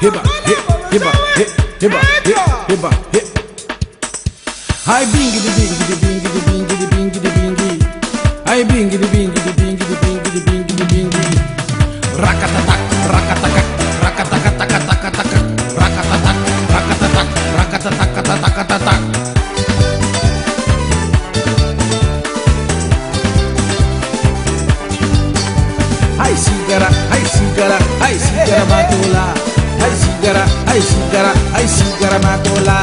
Heba, heba, heba, heba, heba. Ai bingi de bingi de bingi de bingi de bingi de bingi. Ai bingi de bingi de bingi de bingi de bingi de bingi. Rakatatak, rakatatak, rakatakatakatakatak, rakatatak, rakatatak, rakatakatakatakatak. Ai sigara, ai sigara, ai sigara matola. Ai sigara, ai sigara, ai sigara matola.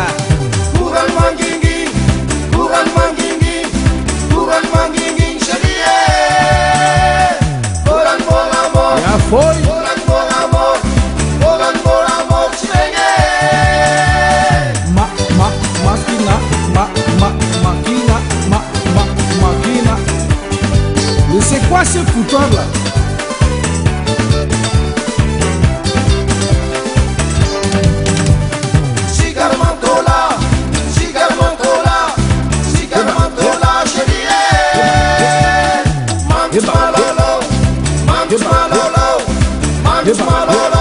Kuran mangingi, kuran mangingi, kuran mangingi, cherie. Kuran por amor, Já foi. kuran por amor, kuran por amor, cherie. Máquina, máquina, máquina. Mais c'est quoi ce foutoir là? Cigar mantola, cigar mantola, cigar mantola, cherie. Mant malolo, mant malolo, mant malolo.